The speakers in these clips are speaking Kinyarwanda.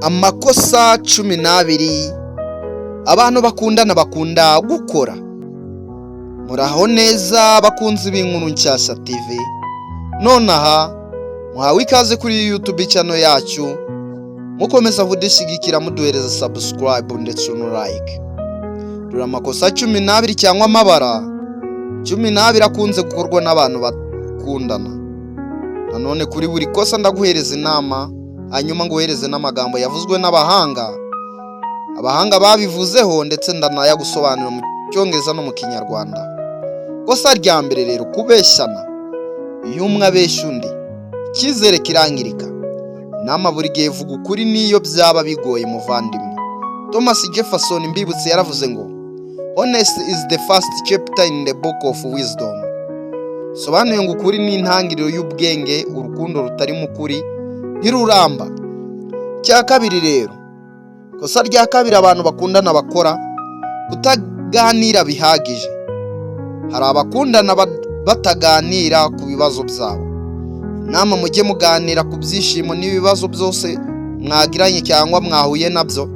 Amakosa 12 abantu bakundana bakunda gukora. Muraho neza bakunzi b'inkuru nshyashya TV. Nonaha muhawe ikaze kuri YouTube channel yacu. Mukomeza kudushyigikira muduhereza subscribe ndetse no like. Dore amakosa 12 cyangwa amabara 12 akunze gukorwa n'abantu bakundana. Nanone kuri buri kosa ndaguhereza inama, hanyuma nguhereze n'amagambo yavuzwe n'abahanga. Abahanga babivuzeho ndetse ndanayagusobanura mu Cyongereza no mu Kinyarwanda. Kosa rya mbere rero, kubeshyana. Iyo umwe abeshya undi, icyizere kirangirika. Inama buri gihe vuga ukuri niyo byaba bigoye muvandimwe. Thomas Jefferson mbibutse yaravuze ngo, honesty is the first chapter in the book of wisdom. Sobanuye ngo ukuri ni intangiriro y'ubwenge, urukundo rutari mu kuri ntiruramba. Cya kabiri rero, kosa rya kabiri abantu bakundana bakora, kutaganira bihagije. Hari abakundana bataganira ku bibazo byabo. Inama mujye muganira ku byishimo n'ibibazo byose mwagiranye cyangwa mwahuye nabyo.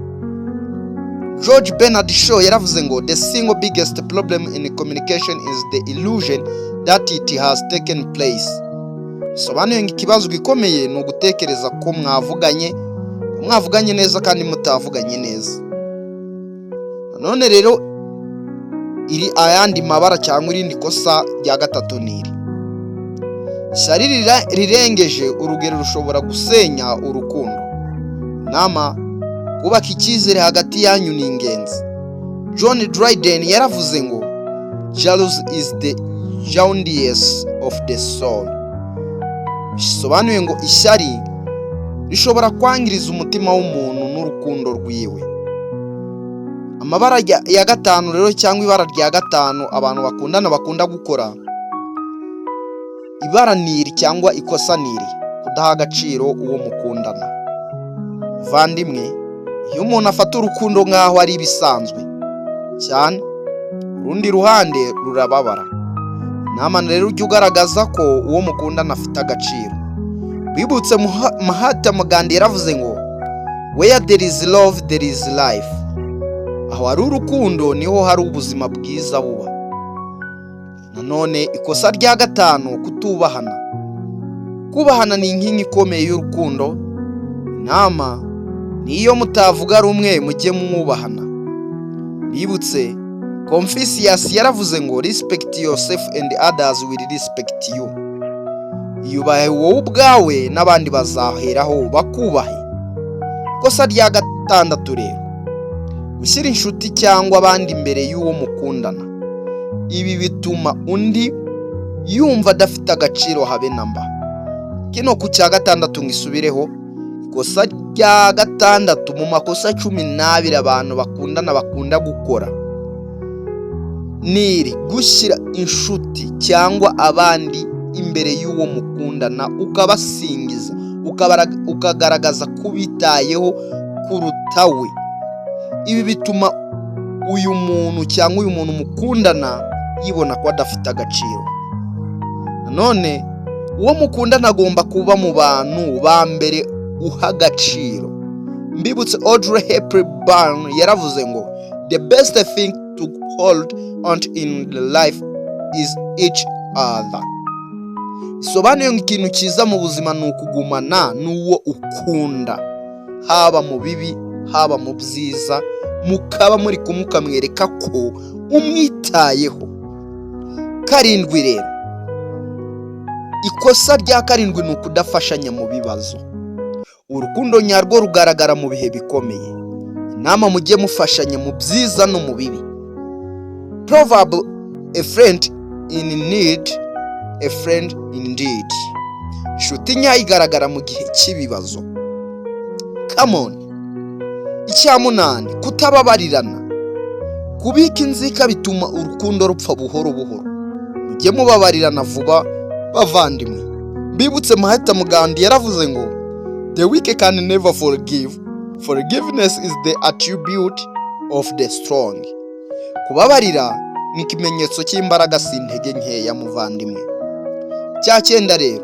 George Bernard Shaw yaravuze ngo, the single biggest problem in communication is the illusion that it has taken place. Sobanuye ngo ikibazo gikomeye ni ugutekereza ko mwavuganye neza kandi mutavuganye neza. None rero iri ayandi mabara cyangwa irindi kosa rya gatatu niri. Ishyari rirengeje urugero rushobora gusenya urukundo. Inama kubaka icyizere hagati yanyu ni ingenzi. John Dryden yaravuze ngo, jealousy is the jaundice of the soul. Bisobanuye ngo ishyari rishobora kwangiriza umutima w'umuntu n'urukundo rwiwe. Amabara ya gatanu rero cyangwa ibara rya gatanu abantu bakundana bakunda gukora, ibara niri cyangwa ikosa niri, kudaha agaciro uwo mukundana. Vandimwe, iyo umuntu afata urukundo nkaho ari ibisanzwe cyane, urundi ruhande rurababara. Inama rero ujye ugaragaza ko uwo mukundana afite agaciro. Bibutse Mahatma Gandhi yaravuze ngo, where there is love there is life. Aho hari urukundo niho hari ubuzima bwiza buba. Nanone ikosa rya gatanu, kutubahana. Kubahana ni inkingi ikomeye y'urukundo. Inama niyo mutavuga rumwe mujye mwubahana. Bibutse Confucius yaravuze ngo, respect yourself and others will respect you. Yubahe wowe ubwawe n'abandi bazaheraho bakubahe. Kosa rya gatandatu rero, gushyira inshuti cyangwa abandi imbere y'uwo mukundana. Ibi bituma undi yumva adafite agaciro habe namba. Kino ku cya gatandatu ngisubireho, ikosa rya gatandatu mu makosa 12 abantu bakundana bakunda gukora niri gushyira inshuti cyangwa abandi imbere y'uwo mukundana, ukabasingiza, ukagaragaza kubitayeho kuruta we. Ibi bituma uyu muntu cyangwa uyu muntu mukundana yibona ko adafite agaciro. Nanone uwo mukundana agomba kuba mu bantu ba mbere uha agaciro. Mbibutse Audrey Hepburn yaravuze ngo, the best thing to hold on in life is each other. Sobanuye ngo ikintu cyiza mu buzima ni ukugumana n'uwo ukunda, haba mu bibi haba mu byiza, mukaba muri kumukamwereka ko umwitayeho. Karindwi rero, ikosa rya karindwi ni ukudafashanya mu bibazo. Urukundo nyarwo rugaragara mu bihe bikomeye. Inama mujye mufashanya mu byiza no mu bibi. Proverb, a friend in need, a friend indeed. Inshuti nyayo igaragara mu gihe cy'ibibazo. Come on. Icya munani, kutababarirana. Kubika inzika bituma urukundo rupfa buhoro buhoro. Mujye mubabarirana vuba bavandimwe. Bibutse Mahatma Gandhi yaravuze ngo, the weak can never forgive. Forgiveness is the attribute of the strong. Kubabarira ni ikimenyetso cy'imbaraga si intege nkeya muvandimwe. Cya cyenda rero,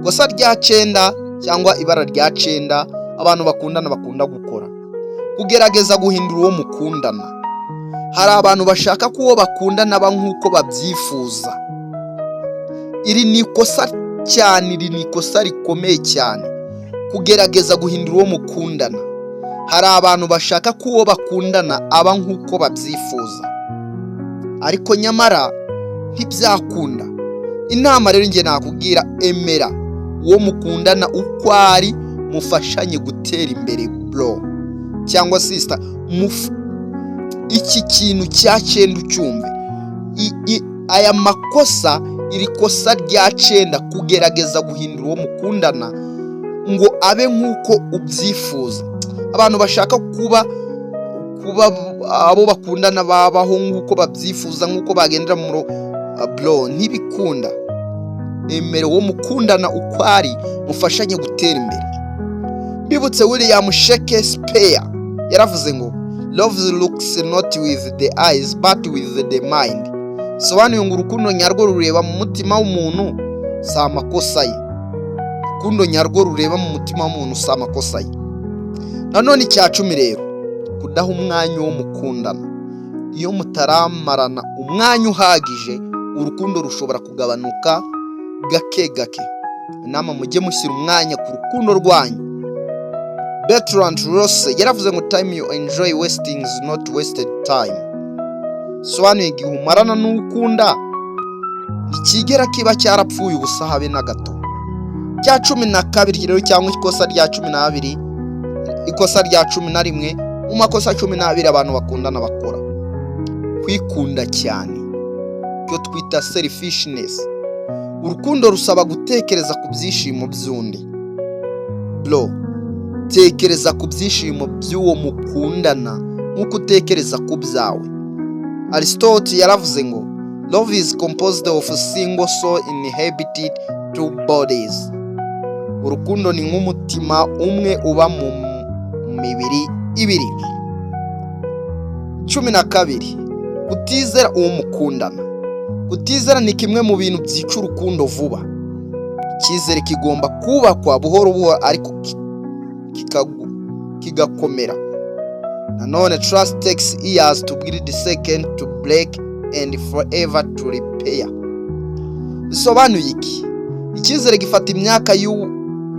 kosa rya cyenda cyangwa ibara rya cyenda abantu bakundana bakunda gukora, kugerageza guhindura uwo mukundana. Hari abantu bashaka ko uwo bakundana aba nk'uko babyifuza. Iri ni ikosa cyane, iri ni ikosa rikomeye cyane, kugerageza guhindura uwo mukundana. Hari abantu bashaka ko uwo bakundana aba nk'uko babyifuza, ariko nyamara ntibyakunda. Inama rero njye nakubwira, emera uwo mukundana uko ari, mufashanye gutera imbere bro cyangwa sister. Iki kintu cya cyenda ucyumve, aya makosa, iri kosa rya cyenda, kugerageza guhindura uwo mukundana ngo abe nk'uko ubyifuza. Abantu bashaka kuba abo bakundana babaho nk'uko babyifuza, nk'uko bagendera mu bro, ntibikunda. Emera uwo mukundana uko ari, mufashanye gutera imbere. Bibutse William Shakespeare yaravuze ngo love looks not with the eyes but with the mind. Sobanuye ngo urukundo nyarwo rureba mu mutima w'umuntu, si amakosa ye. Urukundo nyarwo rureba mu mutima w'umuntu, si amakosa ye. Nanone icya 10 rero, kudaha umwanya wo mukundana. Iyo mutaramarana umwanya uhagije, urukundo rushobora kugabanuka gake gake. Inama mujye mushyira umwanya ku rukundo rwanyu. Bertrand Russell yaravuze ngo time you enjoy wasting is not wasted time. Sobanuye igihe umarana n'ukunda ikigera kiba cyarapfuye ubusa habe na gato. Cya 12 rero, cyangwa ikosa rya 12, ikosa rya 11 mu makosa 12 abantu bakundana bakora: kwikunda cyane, cyo twita selfishness. Urukundo rusaba gutekereza ku byishimo by'undi. Bro, tekereza ku byishimo by'uwo mukundana nk'uko utekereza ku byawe. Aristotle yaravuze ngo love is composed of a single soul inhabited two bodies. Urukundo ni nk'umutima umwe uba mu mibiri ibiri. 12, kutizera uwo mukundana. Kutizera ni kimwe mu bintu byica urukundo vuba. Icyizere kigomba kubakwa buhoro buhoro, ariko kigakomera. Nanone trust takes years to build, second to break and forever to repair. Bisobanuye iki? Icyizere gifata imyaka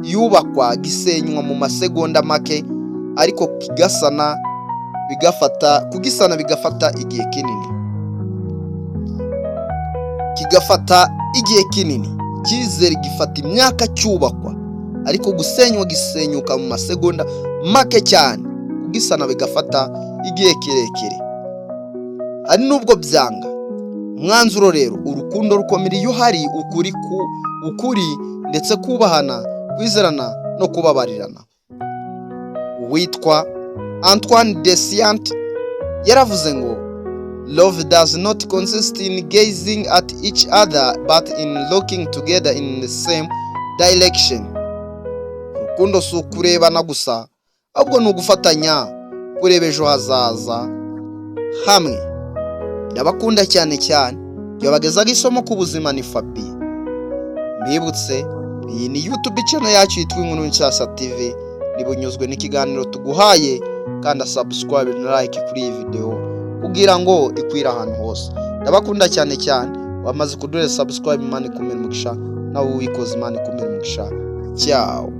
yubakwa, gisenywa mu masegonda make, ariko kugisana bigafata igihe kinini. Icyizere gifata imyaka cyubakwa, ariko gisenyuka mu masegonda make cyane. Kugisana bigafata igihe kirekire. Ari nubwo byanga. Umwanzuro rero, urukundo rukomera iyo hari ukuri ndetse kubahana, kwizerana no kubabarirana. Witwa Antoine de Saint yaravuze ngo love does not consist in gazing at each other but in looking together in the same direction. Urukundo si ukurebana gusa, ahubwo ni ugufatanya kureba ejo hazaza hamwe. Ndabakunda cyane cyane, yabagezaga isomo ku buzima. Ni Fabi. Mbibutse, iyi ni YouTube channel yacu yitwa Inkuru Nshyashya TV. Nibunyuzwe n'ikiganiro tuguhaye, kandi subscribe na like kuri iyi video kugira ngo ikwira ahantu hose. Ndabakunda cyane cyane, wamaze kudure subscribe, Imana ikumire umugisha, nawe wikoze Imana ikumire umugisha. Ciao.